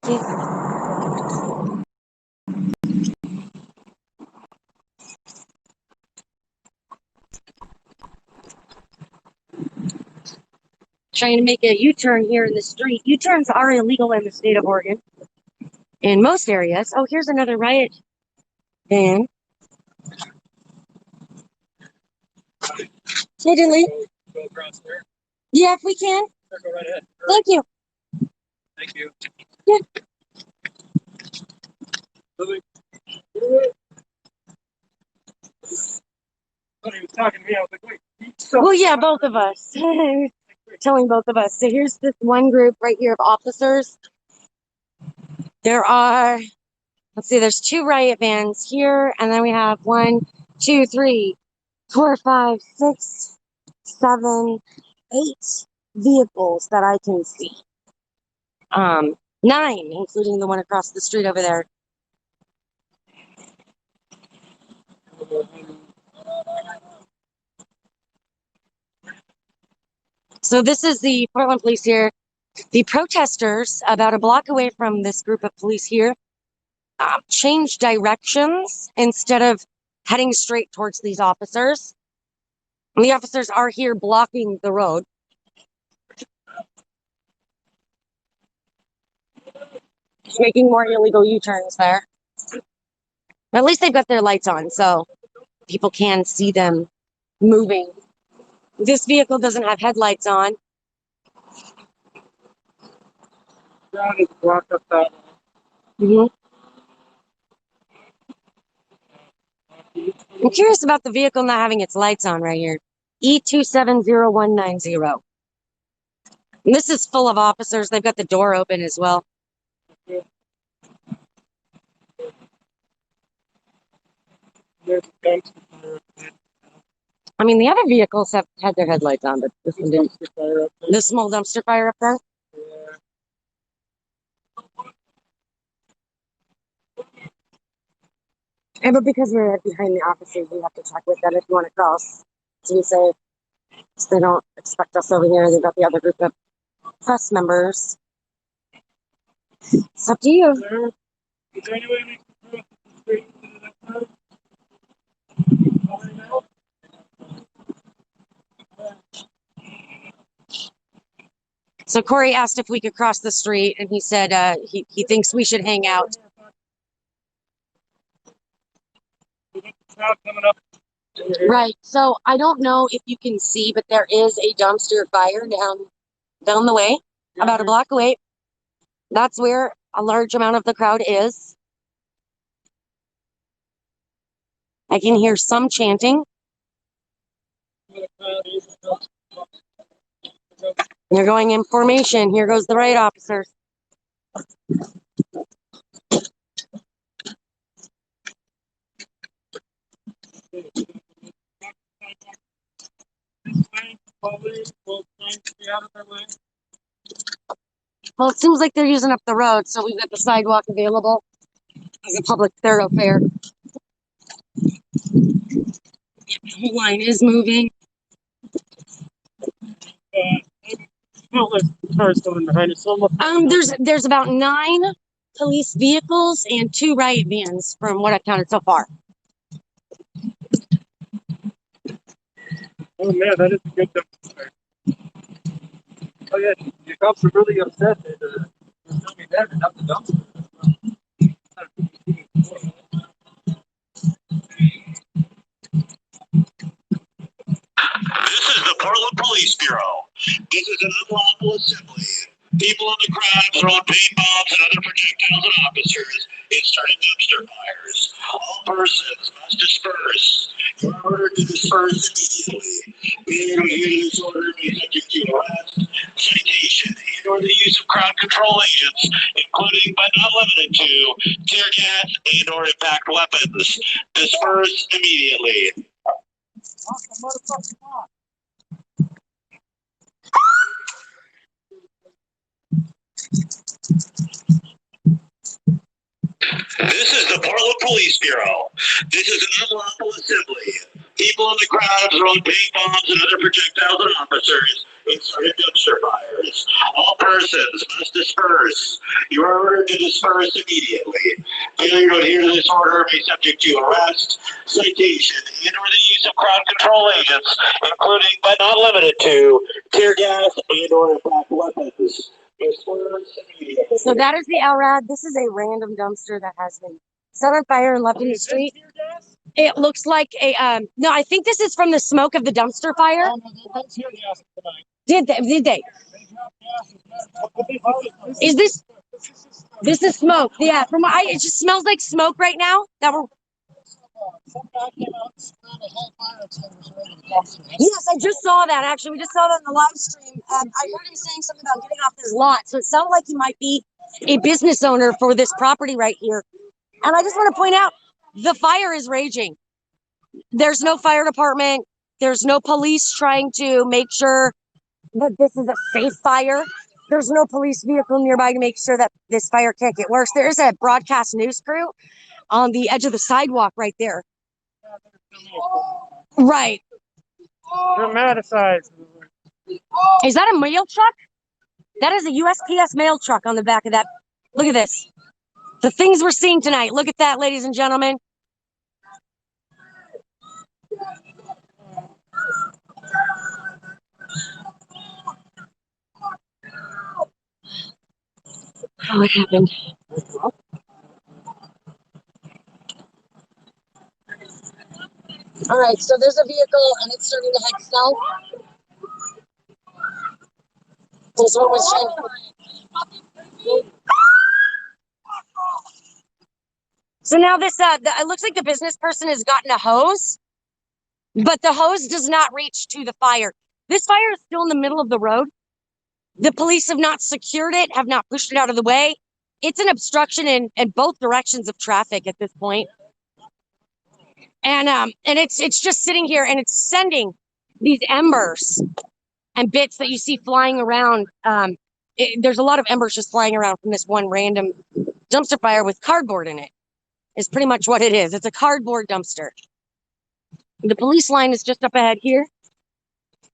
Trying to make a U-turn here in the street. U-turns are illegal in the state of Oregon in most areas. Oh, here's another riot van. Hey, Dilly. Go across there. Yeah, if we can. Sure, go right ahead. Thank you. Thank you. Yeah. Lily. When he was talking to me, I was like, wait. Well, yeah, both of us. Telling both of us. So here's this one group right here of officers. There are, let's see, there's 2 riot vans here, and then we have 1, 2, 3, 4, 5, 6, 7, 8 vehicles that I can see. 9, including the one across the street over there. So this is the Portland police here. The protesters, about a block away from this group of police here, changed directions instead of heading straight towards these officers. And the officers are here blocking the road. Just making more illegal U-turns there. At least they've got their lights on, so people can see them moving. This vehicle doesn't have headlights on. Mm-hmm. I'm curious about the vehicle not having its lights on right here. E270190. And this is full of officers. They've got the door open as well. I mean, the other vehicles have had their headlights on, but this one didn't. The small dumpster fire up there? And but because we're behind the officers, we have to check with them if you want to cross to be safe. So they don't expect us over here. They've got the other group of press members. It's up to you. Is there any way we can cross the street to the next side? So Corey asked if we could cross the street, and he said he thinks we should hang out. Right. So I don't know if you can see, but there is a dumpster fire down the way, about a block away. That's where a large amount of the crowd is. I can hear some chanting. They're going in formation. Here goes the riot officers. Well, it seems like they're using up the road, so we've got the sidewalk available as a public thoroughfare. The line is moving. Cars going behind us. There's about 9 police vehicles and 2 riot vans from what I've counted so far. Oh man, that is a good dumpster. Oh yeah, your cops are really upset that they're filming that and not the dumpster. This is the Portland Police Bureau. This is an unlawful assembly. People in the crowd throwing paint bombs and other projectiles at officers and starting dumpster fires. All persons must disperse. You're ordered to disperse immediately. Failure to adhere to this order may be subject to arrest, citation, and or the use of crowd control agents, including but not limited to tear gas and or impact weapons. Disperse immediately. This is the Portland Police Bureau. This is an unlawful assembly. People in the crowd throwing paint bombs and other projectiles at officers it started dumpster fires. All persons must disperse. You are ordered to disperse immediately. Failure to adhere to this order may be subject to arrest, citation, and/or the use of crowd control agents, including but not limited to tear gas and/or impact weapons. Disperse immediately. So that is the LRAD. This is a random dumpster that has been set on fire and left in the street. It looks like a no, I think this is from the smoke of the dumpster fire. Did they? Is this is smoke? Yeah, from it just smells like smoke right now. Yes, I just saw that actually. We just saw that in the live stream. I heard him saying something about getting off his lot. So it sounded like he might be a business owner for this property right here. And I just want to point out the fire is raging. There's no fire department. There's no police trying to make sure that this is a safe fire. There's no police vehicle nearby to make sure that this fire can't get worse. There is a broadcast news crew on the edge of the sidewalk right there. Right. Dramatized. Is that a mail truck? That is a USPS mail truck on the back of that. Look at this. The things we're seeing tonight. Look at that, ladies and gentlemen. Oh, what happened? All right, so there's a vehicle and it's starting to head south. This one was trying. So now this, it looks like the business person has gotten a hose, but the hose does not reach to the fire. This fire is still in the middle of the road. The police have not secured it, have not pushed it out of the way. It's an obstruction in both directions of traffic at this point. And it's just sitting here and it's sending these embers and bits that you see flying around. There's a lot of embers just flying around from this one random dumpster fire with cardboard in it. Is pretty much what it is. It's a cardboard dumpster. The police line is just up ahead here.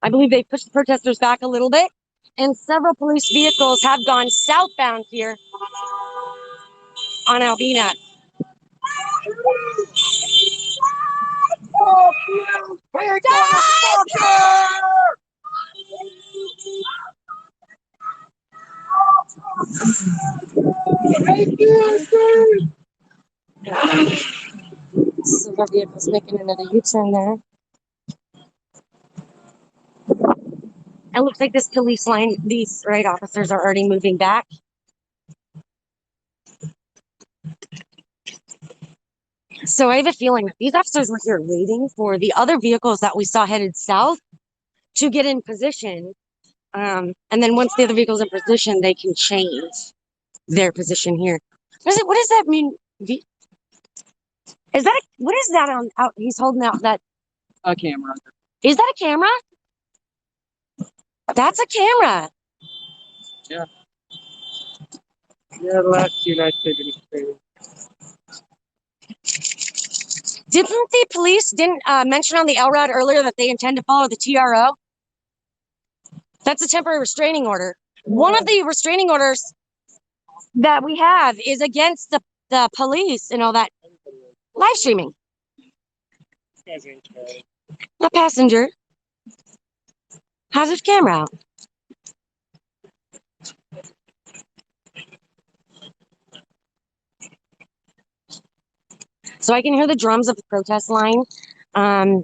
I believe they pushed the protesters back a little bit. And several police vehicles have gone southbound here on Albina. So the vehicle's making another U-turn there. It looks like this police line, these officers are already moving back. So I have a feeling that these officers were here waiting for the other vehicles that we saw headed south to get in position. And then once the other vehicle's in position, they can change their position here. What does that mean? What is that out? He's holding out that. A camera. Is that a camera? That's a camera. Yeah. Yeah, the last United States. Didn't the police mention on the LRAD earlier that they intend to follow the TRO? That's a temporary restraining order. One of the restraining orders that we have is against the police and all that live streaming. A passenger has his camera out. So I can hear the drums of the protest line.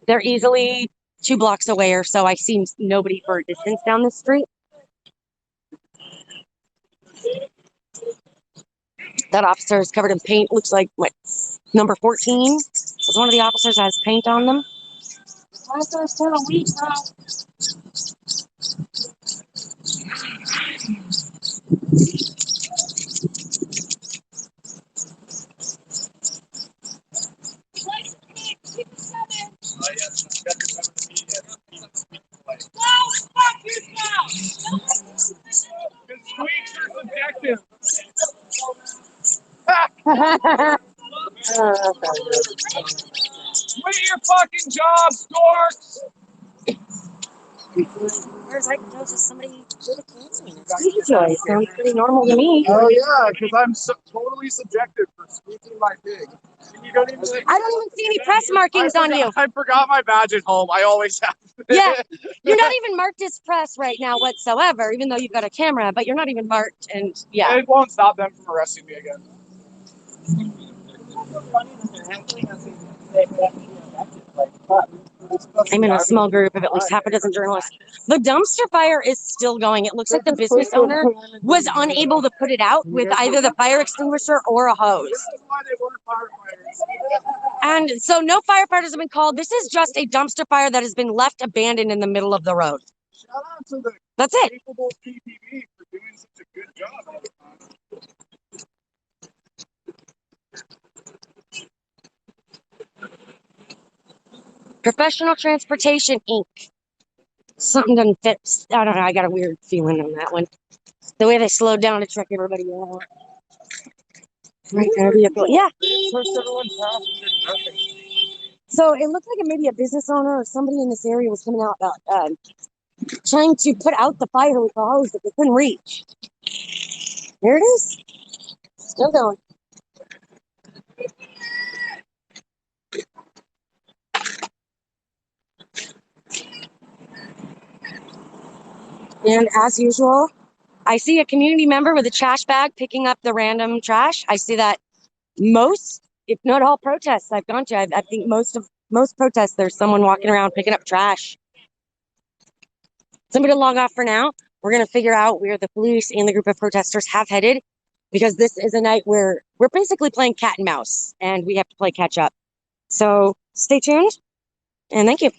They're easily 2 blocks away or so. I see nobody for a distance down the street. That officer is covered in paint. Looks like, what, number 14? Was one of the officers that has paint on them. Officers turn a week now. Quit your fucking jobs, dorks! Whereas I can tell just somebody with a cancer in it. Squeaky toy sounds pretty normal to me. Oh yeah, because I'm totally subjective for squeaking my pig. And you don't even. I don't even see any press markings on you. I forgot my badge at home. I always have. Yeah, you're not even marked as press right now whatsoever, even though you've got a camera, but you're not even marked. And yeah, It won't stop them from arresting me again. I'm in a small group of at least half a dozen journalists. The dumpster fire is still going. It looks like the business owner was unable to put it out with either the fire extinguisher or a hose. This is why they weren't firefighters. And so no firefighters have been called. This is just a dumpster fire that has been left abandoned in the middle of the road. Shout out to the That's it. capable PPB for doing such a good job. Professional Transportation Inc. Something doesn't fit. I don't know. I got a weird feeling on that one. The way they slowed down to check everybody out. Right there, vehicle. Yeah. So it looked like it maybe a business owner or somebody in this area was coming out trying to put out the fire with the hose that they couldn't reach. There it is. Still going. And as usual, I see a community member with a trash bag picking up the random trash. I see that most, if not all protests I've gone to, I think most protests, there's someone walking around picking up trash. Somebody to log off for now. We're going to figure out where the police and the group of protesters have headed, because this is a night where we're basically playing cat and mouse and we have to play catch up. So stay tuned and thank you.